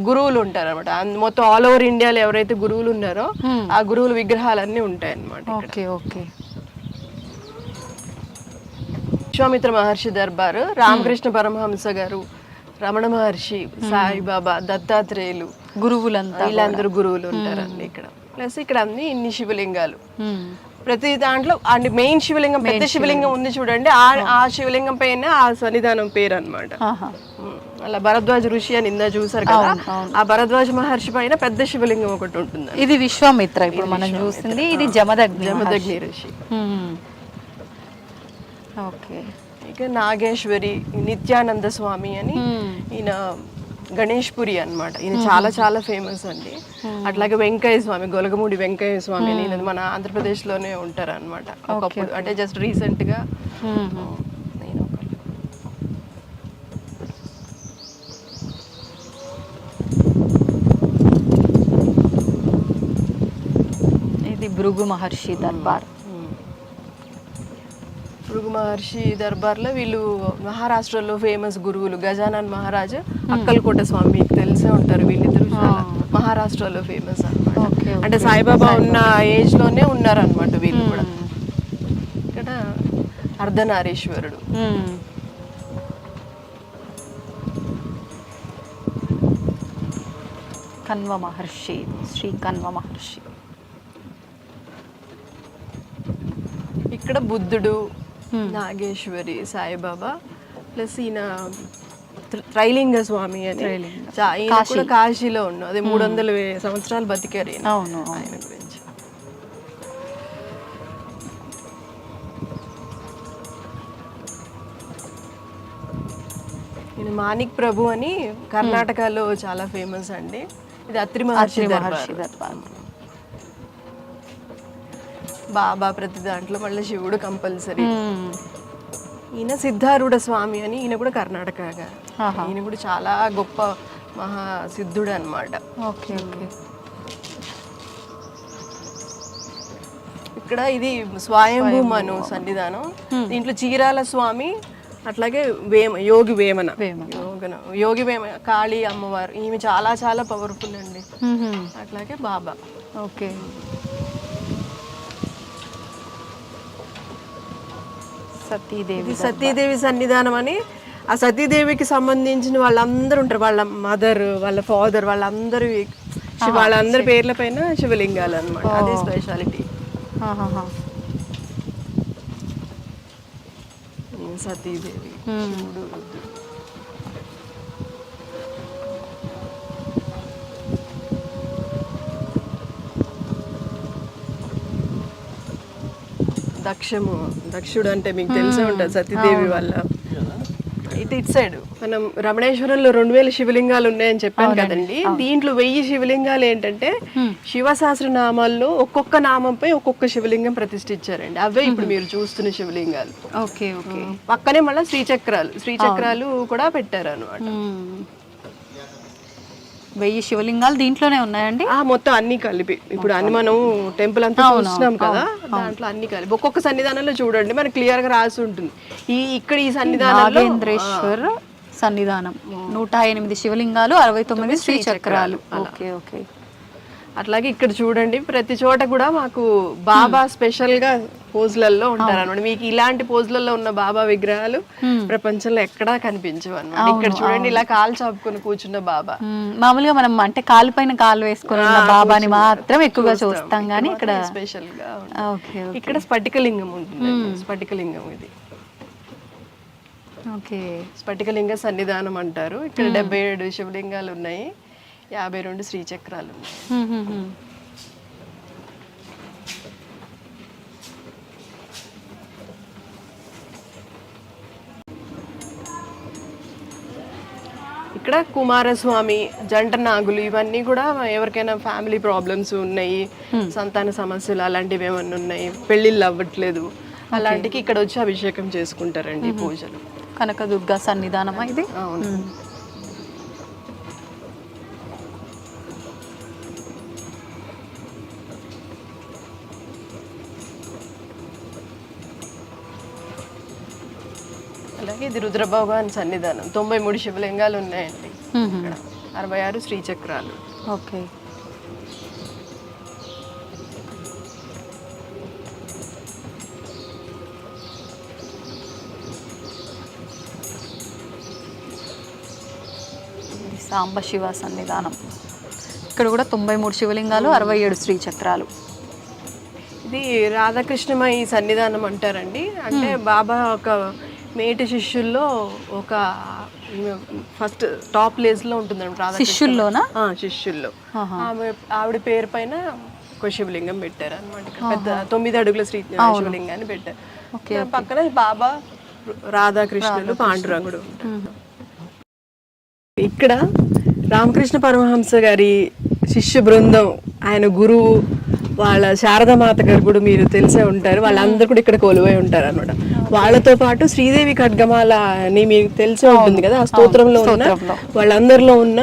గురువులు ఉంటారు అనమాట. మొత్తం ఆల్ ఓవర్ ఇండియాలో ఎవరైతే గురువులు ఉన్నారో ఆ గురువుల విగ్రహాలన్నీ ఉంటాయి అన్నమాట. ఓకే. విశ్వామిత్ర మహర్షి దర్బారు, రామకృష్ణ పరమహంస గారు, రమణ మహర్షి, సాయిబాబా, దత్తాత్రేయులు, గురువులంతా వీళ్ళందరూ గురువులు ఉంటారండి ఇక్కడ. ప్లస్ ఇక్కడ అన్ని ఇన్ని శివలింగాలు. ప్రతి దాంట్లో అంటే మెయిన్ శివలింగం, పెద్ద శివలింగం ఉంది చూడండి, ఆ శివలింగం పైన ఆ సన్నిధానం పేరు అన్నమాట. అలా భరద్వాజ ఋషి అని ఇందా చూసారు కదా, ఆ భరద్వాజ మహర్షి పైన పెద్ద శివలింగం ఒకటి ఉంటుంది. ఇది విశ్వామిత్ర ఇప్పుడు మనం చూసింది. ఇది జమదగ్ని ఋషి. ఓకే. ఇక నాగేశ్వరి, నిత్యానంద స్వామి అని ఈయన గణేష్పురి అన్నమాట. ఈయన చాలా చాలా ఫేమస్ అండి. అట్లాగే వెంకయ్య స్వామి, గొలగమూడి వెంకయ్య స్వామి అని ఈయన మన ఆంధ్రప్రదేశ్ లోనే ఉంటారు అనమాట. ఒకప్పుడు అంటే జస్ట్ రీసెంట్ గా. ఇది భృగు మహర్షి దర్బార్. భృగు మహర్షి దర్బార్లో వీళ్ళు మహారాష్ట్రలో ఫేమస్ గురువులు. గజానన్ మహారాజ్, అక్కల్కోట స్వామి మీకు తెలిసే ఉంటారు. వీళ్ళిద్దరు మహారాష్ట్రలో ఫేమస్ అన్నమాట. అంటే సాయిబాబా ఉన్న ఏజ్ లోనే ఉన్నారనమాట వీళ్ళు కూడా. ఇక్కడ అర్ధనారీశ్వరుడు. కన్వ మహర్షి, శ్రీ కన్వ మహర్షి. ఇక్కడ బుద్ధుడు, నాగేశ్వరి, సాయిబాబా, ప్లస్ ఈయన త్రైలింగ స్వామి అని. ఈయన కూడా కాశీలో ఉన్నాడు. అదే 300 సంవత్సరాలు బతికారు ఆయన గురించి. ఈయన మాణిక్ ప్రభు అని కర్ణాటకలో చాలా ఫేమస్ అండి. ఇది అత్రి మహర్షి దర్బార్. బాబా ప్రతి దాంట్లో మళ్ళీ శివుడు కంపల్సరీ. ఈయన సిద్ధారూఢ స్వామి అని, ఈయన కూడా కర్ణాటక. ఈయన కూడా చాలా గొప్ప మహా సిద్ధుడు అనమాట. ఇక్కడ ఇది స్వయంభూమను సన్నిధానం. దీంట్లో చీరాల స్వామి, అట్లాగే యోగి వేమన, యోగి వేమన కాళీ అమ్మవారు, ఈమె చాలా చాలా పవర్ఫుల్ అండి. అట్లాగే బాబా. ఓకే. సతీదేవి సన్నిధానం అని, ఆ సతీదేవికి సంబంధించిన వాళ్ళందరూ ఉంటారు, వాళ్ళ మదర్, వాళ్ళ ఫాదర్, వాళ్ళందరి పేర్ల పైన శివలింగాలు అన్నమాట. అదే స్పెషాలిటీ. సతీదేవి, శివుడు, దక్షుడు అంటే మీకు తెలిసే ఉంటుంది, సతీదేవి వల్ల. ఇటు సైడ్ మనం రమణేశ్వరంలో 2000 శివలింగాలు ఉన్నాయని చెప్పాను కదండి. దీంట్లో 1000 శివలింగాలు ఏంటంటే శివ సహస్రనామాల్లో ఒక్కొక్క నామంపై ఒక్కొక్క శివలింగం ప్రతిష్ఠించారండి. అవే ఇప్పుడు మీరు చూస్తున్న శివలింగాలు. Okay okay. పక్కనే మళ్ళీ శ్రీచక్రాలు కూడా పెట్టారు అనమాట. 1000 శివలింగాలు దీంట్లోనే ఉన్నాయండి. మొత్తం అన్ని కలిపి ఇప్పుడు అన్ని మనం టెంపుల్ అంతా చూస్తున్నాం కదా, దాంట్లో అన్ని కలిపి ఒక్కొక్క సన్నిధానంలో చూడండి మనకి క్లియర్ గా రాసి ఉంటుంది. ఇక్కడ ఈ సన్నిధానంలో నాగేంద్రేశ్వర సన్నిధానం 108 శివలింగాలు, 69 శ్రీచక్రాలు. Okay okay. అట్లాగే ఇక్కడ చూడండి ప్రతి చోట కూడా మాకు బాబా స్పెషల్ గా పోజులలో ఉంటారు అనమాట. మీకు ఇలాంటి పోజులలో ఉన్న బాబా విగ్రహాలు ప్రపంచంలో ఎక్కడా కనిపించవు అన్నమాట. ఇక్కడ చూడండి ఇలా కాలు చాపుకొని కూర్చున్న బాబా. మామూలుగా మనం అంటే కాలు పైన కాలు వేసుకుని ఉన్న బాబాని మాత్రం ఎక్కువగా చూస్తాం కానీ ఇక్కడ స్పెషల్ గా ఇక్కడ స్ఫటికలింగం ఉంటుంది. స్ఫటికలింగం ఇది. ఓకే. స్ఫటికలింగ సన్నిధానం అంటారు. ఇక్కడ 77 శివలింగాలు ఉన్నాయి, 52 శ్రీచక్రాలు ఉన్నాయి. ఇక్కడ కుమారస్వామి, జంట నాగులు, ఇవన్నీ కూడా ఎవరికైనా ఫ్యామిలీ ప్రాబ్లమ్స్ ఉన్నాయి, సంతాన సమస్యలు అలాంటివి ఏమన్నా ఉన్నాయి, పెళ్ళిళ్ళు అవ్వట్లేదు, అలాంటికి ఇక్కడ వచ్చి అభిషేకం చేసుకుంటారండి పూజలు. కనకదుర్గ సన్నిధానమా ఇది? అవును. అలాగే ఇది రుద్రభగవాన్ సన్నిధానం. 93 శివలింగాలు ఉన్నాయండి ఇక్కడ, 66 శ్రీచక్రాలు. ఓకే. సాంబ శివ సన్నిధానం. ఇక్కడ కూడా 93 శివలింగాలు, 67 శ్రీచక్రాలు. ఇది రాధాకృష్ణమయ సన్నిధానం అంటారండి. అంటే బాబా ఒక మేటి శిష్యుల్లో ఒక ఫస్ట్ టాప్ ప్లేస్ లో ఉంటుంది శిష్యుల్లోనా? శిష్యుల్లో ఆవిడ పేరు పైన ఒక శివలింగం పెట్టారు అనమాట. పెద్ద 9 అడుగుల శివలింగాన్ని పెట్టారు. పక్కన బాబా, రాధాకృష్ణులు, పాండురంగుడు ఉంటారు. ఇక్కడ రామకృష్ణ పరమహంస గారి శిష్య బృందం, ఆయన గురువు, వాళ్ళ శారదామాత గారు కూడా మీరు తెలిసే ఉంటారు, వాళ్ళందరూ కూడా ఇక్కడ కొలువై ఉంటారు అనమాట. వాళ్ళతో పాటు శ్రీదేవి ఖడ్గమాల అని మీకు తెలిసే ఉంటుంది కదా, ఆ స్తోత్రంలో ఉన్న వాళ్ళందరిలో ఉన్న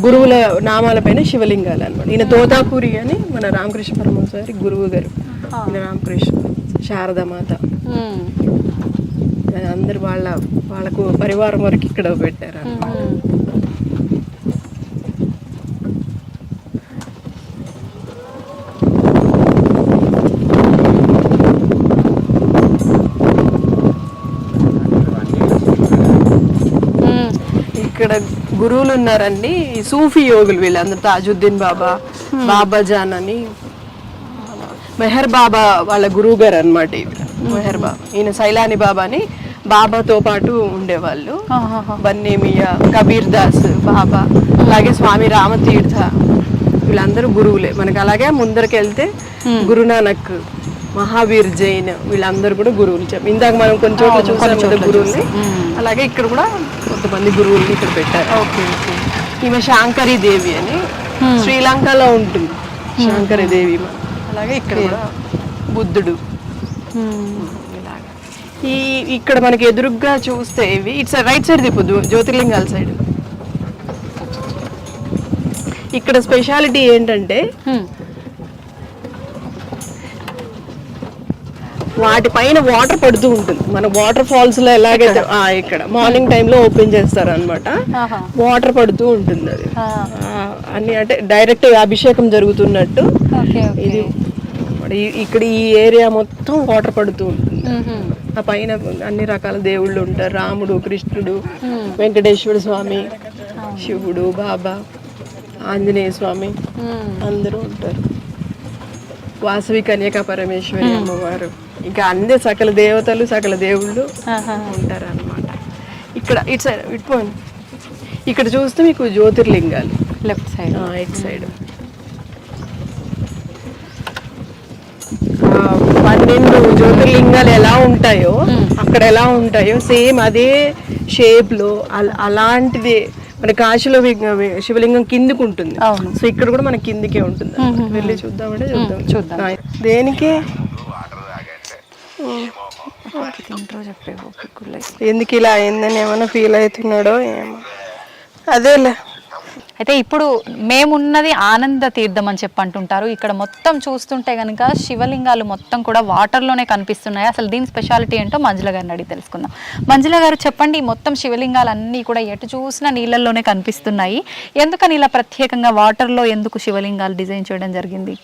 గురువుల నామాలపైన శివలింగాలు అనమాట. ఈయన తోతాపూరి అని మన రామకృష్ణ పరమహంస గారి గురువు గారు, ఈయన రామకృష్ణ, శారదామాత, అందరు వాళ్ళకు పరివారం వరకు ఇక్కడ పెట్టారు అన్నమాట. ఇక్కడ గురువులు ఉన్నారండి, సూఫీ యోగులు వీళ్ళందరూ. తాజుద్దీన్ బాబా, బాబాజాన్ అని, మెహర్ బాబా వాళ్ళ గురువు గారు అనమాట. మెహర్ బాబా, ఈయన సైలాని బాబా అని బాబాతో పాటు ఉండేవాళ్ళు. బన్నేమియా, కబీర్ దాస్ బాబా, అలాగే స్వామి రామతీర్థ, వీళ్ళందరూ గురువులే మనకి. అలాగే ముందరికి వెళ్తే గురునానక్, మహావీర్ జైన్, వీళ్ళందరూ కూడా గురువులు. ఇందాక మనం కొన్ని చోట్ల చూసాం కదా గురువుల్ని, అలాగే ఇక్కడ కూడా కొంతమంది గురువుల్ని ఇక్కడ పెట్టారు. ఈమె శాంకరీ దేవి అని శ్రీలంకలో ఉంటుంది, శాంకరీ దేవి. అలాగే ఇక్కడ కూడా బుద్ధుడు. ఇక్కడ మనకి ఎదురుగ్గా చూస్తే ఇవి ఇట్స్ రైట్ సైడ్ తిప్పొద్దు, జ్యోతిర్లింగాల సైడ్. ఇక్కడ స్పెషాలిటీ ఏంటంటే వాటిపైన వాటర్ పడుతూ ఉంటుంది. మన వాటర్ ఫాల్స్ లో ఎలాగైతే ఇక్కడ మార్నింగ్ టైంలో ఓపెన్ చేస్తారు అనమాట, వాటర్ పడుతూ ఉంటుంది. అది అన్ని అంటే డైరెక్ట్ అభిషేకం జరుగుతున్నట్టు. ఇది ఇక్కడ ఈ ఏరియా మొత్తం వాటర్ పడుతూ ఉంటుంది. ఆ పైన అన్ని రకాల దేవుళ్ళు ఉంటారు, రాముడు, కృష్ణుడు, వెంకటేశ్వర స్వామి, శివుడు, బాబా, ఆంజనేయ స్వామి అందరూ ఉంటారు. వాసవి కన్యకా పరమేశ్వరి అమ్మవారు, ఇంకా అన్ని సకల దేవతలు సకల దేవుళ్ళు ఉంటారు అన్నమాట. ఇక్కడ ఇటు సైడ్ ఇటుపోండి, ఇక్కడ చూస్తే మీకు జ్యోతిర్లింగాలు లెఫ్ట్ సైడ్, ఇటు సైడ్ 12 జ్యోతిర్లింగాలు ఎలా ఉంటాయో అక్కడ ఎలా ఉంటాయో సేమ్ అదే షేప్ లో అలాంటిది మన కాశీలో శివలింగం కిందికి ఉంటుంది. సో ఇక్కడ కూడా మన కిందికే ఉంటుంది. వెళ్ళి చూద్దామంటే చూద్దాం. దేనికి ఎందుకు ఇలా అయిందని ఏమైనా ఫీల్ అవుతున్నాడో ఏమో, అదేలే. అయితే ఇప్పుడు మేమున్నది ఆనంద తీర్థం అని చెప్పి అంటుంటారు. ఇక్కడ మొత్తం చూస్తుంటే కనుక శివలింగాలు మొత్తం కూడా వాటర్లోనే కనిపిస్తున్నాయి. అసలు దీని స్పెషాలిటీ ఏంటో మంజుల గారిని అడిగి తెలుసుకుందాం. మంజుల గారు చెప్పండి, మొత్తం శివలింగాలు అన్నీ కూడా ఎటు చూసినా నీళ్ళల్లోనే కనిపిస్తున్నాయి. ఎందుకని ఇలా ప్రత్యేకంగా వాటర్లో ఎందుకు శివలింగాలు డిజైన్ చేయడం జరిగింది?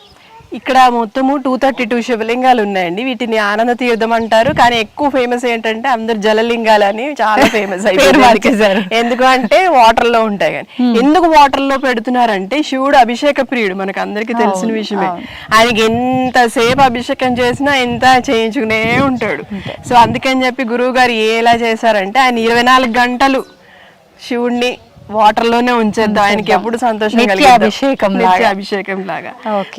ఇక్కడ మొత్తము 232 శివలింగాలు ఉన్నాయండి. వీటిని ఆనంద తీర్థం అంటారు, కానీ ఎక్కువ ఫేమస్ ఏంటంటే అందరు జలలింగాలు అని చాలా ఫేమస్ అయిపోయారు. ఎందుకు అంటే వాటర్ లో ఉంటాయి. కానీ ఎందుకు వాటర్ లో పెడుతున్నారంటే శివుడు అభిషేక ప్రియుడు, మనకు అందరికి తెలిసిన విషయమే. ఆయనకి ఎంతసేపు అభిషేకం చేసినా ఎంత చేయించుకునే ఉంటాడు. సో అందుకని చెప్పి గురువు గారు ఎలా చేశారంటే ఆయన 24 గంటలు శివుడిని వాటర్ లోనే ఉంచేద్దాం, ఆయనకి ఎప్పుడు సంతోషం అభిషేకం లాగా.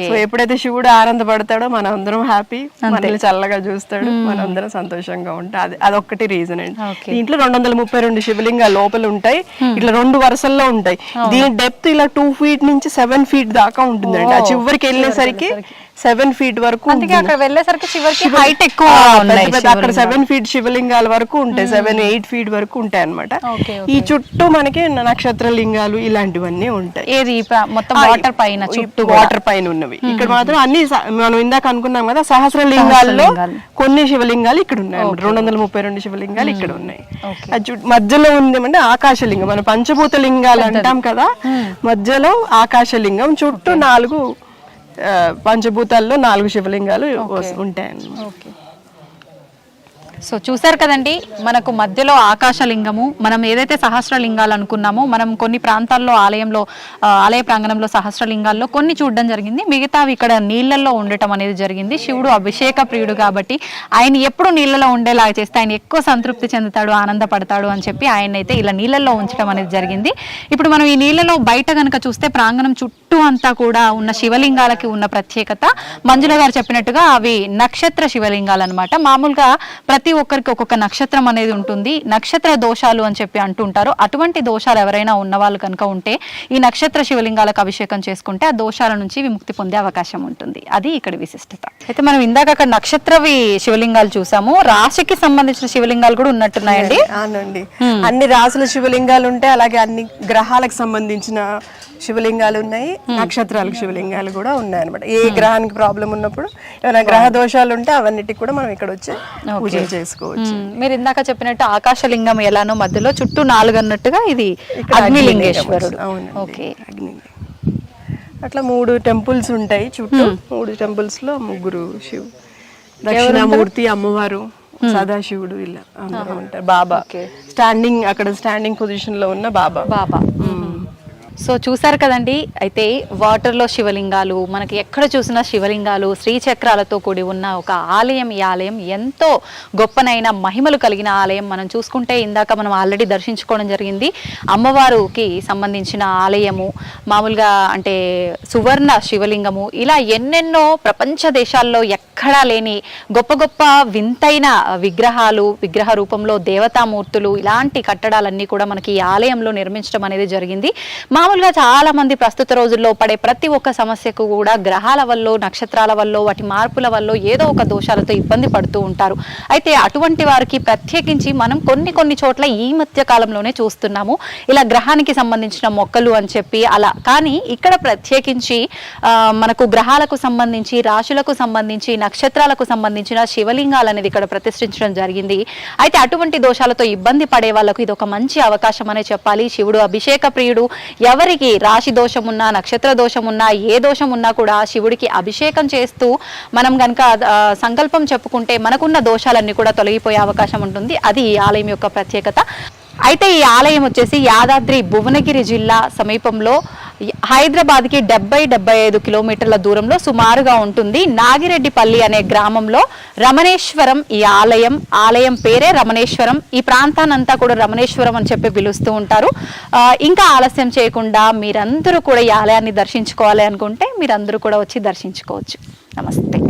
సో ఎప్పుడైతే శివుడు ఆనందపడతాడో మనం అందరం హ్యాపీ, మనల్ని చల్లగా చూస్తాడు, మనం అందరం సంతోషంగా ఉంటాం. అదొక్కటి రీజన్ అండి. దీంట్లో 232 శివలింగాలు లోపల ఉంటాయి. ఇట్లా 2 వరుసల్లో ఉంటాయి. దీని డెప్త్ ఇలా 2 feet నుంచి 7 feet దాకా ఉంటుందండి. ఆ చివరికి వెళ్ళేసరికి 7 feet వరకు, అక్కడ వెళ్ళేసరికి హైట్ ఎక్కువ, అక్కడ 7 feet శివలింగాల వరకు ఉంటాయి, 7-8 feet వరకు ఉంటాయి అనమాట. ఈ చుట్టూ మనకి నక్షత్ర లింగాలు ఇలాంటివన్నీ ఉంటాయి. ఏది మొత్తం వాటర్ పైన, చుట్టూ వాటర్ పైన ఉన్నవి. ఇక్కడ మాత్రం అన్ని మనం ఇందాక అనుకున్నాం కదా సహస్ర లింగాల్లో కొన్ని శివలింగాలు ఇక్కడ ఉన్నాయి. 232 శివలింగాలు ఇక్కడ ఉన్నాయి. మధ్యలో ఉంది అంటే ఆకాశలింగం, మన పంచభూత లింగాలు అంటాం కదా, మధ్యలో ఆకాశలింగం, చుట్టూ 4 పంచభూతాల్లో 4 శివలింగాలు ఉంటాయి. సో చూసారు కదండి, మనకు మధ్యలో ఆకాశలింగము, మనం ఏదైతే సహస్రలింగాలు అనుకున్నామో మనం కొన్ని ప్రాంతాల్లో ఆలయ ప్రాంగణంలో సహస్రలింగాల్లో కొన్ని చూడడం జరిగింది, మిగతావి ఇక్కడ నీళ్ళల్లో ఉండటం అనేది జరిగింది. శివుడు అభిషేక ప్రియుడు కాబట్టి ఆయన ఎప్పుడు నీళ్ళలో ఉండేలాగా చేస్తే ఆయన ఎక్కువ సంతృప్తి చెందుతాడు, ఆనందపడతాడు అని చెప్పి ఆయన అయితే ఇలా నీళ్ళల్లో ఉంచడం అనేది జరిగింది. ఇప్పుడు మనం ఈ నీళ్ళలో బయట కనుక చూస్తే ప్రాంగణం చుట్టూ అంతా కూడా ఉన్న శివలింగాలకి ఉన్న ప్రత్యేకత మంజుల గారు చెప్పినట్టుగా అవి నక్షత్ర శివలింగాలు అనమాట. మామూలుగా ప్రతి ఒక్కరికి ఒక్కొక్క నక్షత్రం అనేది ఉంటుంది, నక్షత్ర దోషాలు అని చెప్పి అంటుంటారు. అటువంటి దోషాలు ఎవరైనా ఉన్న వాళ్ళు కనుక ఉంటే ఈ నక్షత్ర శివలింగాలకు అభిషేకం చేసుకుంటే ఆ దోషాల నుంచి విముక్తి పొందే అవకాశం ఉంటుంది. అది ఇక్కడ విశిష్టత. అయితే మనం ఇందాక అక్కడ నక్షత్రవి శివలింగాలు చూసాము, రాశికి సంబంధించిన శివలింగాలు కూడా ఉన్నట్టున్నాయండి. అవునండి, అన్ని రాసుల శివలింగాలు ఉంటాయి, అలాగే అన్ని గ్రహాలకు సంబంధించిన శివలింగాలు ఉన్నాయి, నక్షత్రాలకు శివలింగాలు కూడా ఉన్నాయి అనమాట. ఏ గ్రహానికి ప్రాబ్లం ఉన్నప్పుడు ఏమైనా గ్రహ దోషాలు ఉంటే అవన్నిటికి కూడా మనం ఇక్కడ వచ్చి పూజలు చేసుకోవచ్చు. మీరు ఇందాక చెప్పినట్టు ఆకాశలింగం ఎలానో మధ్యలో చుట్టూ 4 అన్నట్టుగా ఇది అగ్నిలింగేశ్వరుడు. ఓకే, అట్లా 3 టెంపుల్స్ ఉంటాయి చుట్టూ. 3 టెంపుల్స్ లో 3 శివ, దక్షిణామూర్తి, అమ్మవారు, సదాశివుడు ఇలా అందరూ ఉంటారు. బాబా స్టాండింగ్ పొజిషన్ లో ఉన్న బాబా. సో చూసారు కదండి, అయితే వాటర్లో శివలింగాలు, మనకి ఎక్కడ చూసినా శివలింగాలు, శ్రీచక్రాలతో కూడి ఉన్న ఒక ఆలయం. ఈ ఆలయం ఎంతో గొప్పనైన మహిమలు కలిగిన ఆలయం. మనం చూసుకుంటే ఇందాక మనం ఆల్రెడీ దర్శించుకోవడం జరిగింది అమ్మవారికి సంబంధించిన ఆలయము, మామూలుగా అంటే సువర్ణ శివలింగము, ఇలా ఎన్నెన్నో ప్రపంచ దేశాల్లో ఎక్కడా లేని గొప్ప గొప్ప వింతైన విగ్రహ రూపంలో దేవతామూర్తులు, ఇలాంటి కట్టడాలన్నీ కూడా మనకి ఈ ఆలయంలో నిర్మించడం అనేది జరిగింది. మామూలుగా చాలా మంది ప్రస్తుత రోజుల్లో పడే ప్రతి ఒక్క సమస్యకు కూడా గ్రహాల వల్ల, నక్షత్రాల వల్ల, వాటి మార్పుల వల్ల ఏదో ఒక దోషాలతో ఇబ్బంది పడుతూ ఉంటారు. అయితే అటువంటి వారికి ప్రత్యేకించి మనం కొన్ని చోట్ల ఈ మధ్య కాలంలోనే చూస్తున్నాము ఇలా గ్రహానికి సంబంధించిన మొక్కలు అని చెప్పి అలా. కానీ ఇక్కడ ప్రత్యేకించి మనకు గ్రహాలకు సంబంధించి, రాశులకు సంబంధించి, నక్షత్రాలకు సంబంధించిన శివలింగాలు అనేది ఇక్కడ ప్రతిష్ఠించడం జరిగింది. అయితే అటువంటి దోషాలతో ఇబ్బంది పడే వాళ్ళకు ఇది ఒక మంచి అవకాశం అనే చెప్పాలి. శివుడు అభిషేక ప్రియుడు. ఎవరికి రాశి దోషం ఉన్నా, నక్షత్ర దోషం ఉన్నా, ఏ దోషం ఉన్నా కూడా శివుడికి అభిషేకం చేస్తూ మనం గనక సంకల్పం చెప్పుకుంటే మనకున్న దోషాలన్నీ కూడా తొలగిపోయే అవకాశం ఉంటుంది. అది ఈ ఆలయం యొక్క ప్రత్యేకత. అయితే ఈ ఆలయం వచ్చేసి యాదాద్రి భువనగిరి జిల్లా సమీపంలో హైదరాబాద్కి 70-75 కిలోమీటర్ల దూరంలో సుమారుగా ఉంటుంది. నాగిరెడ్డిపల్లి అనే గ్రామంలో రమణేశ్వరం ఈ ఆలయం పేరే రమణేశ్వరం. ఈ ప్రాంతాన్నంతా కూడా రమణేశ్వరం అని చెప్పి పిలుస్తూ ఉంటారు. ఇంకా ఆలస్యం చేయకుండా మీరందరూ కూడా ఈ ఆలయాన్ని దర్శించుకోవాలి అనుకుంటే మీరందరూ కూడా వచ్చి దర్శించుకోవచ్చు. నమస్తే.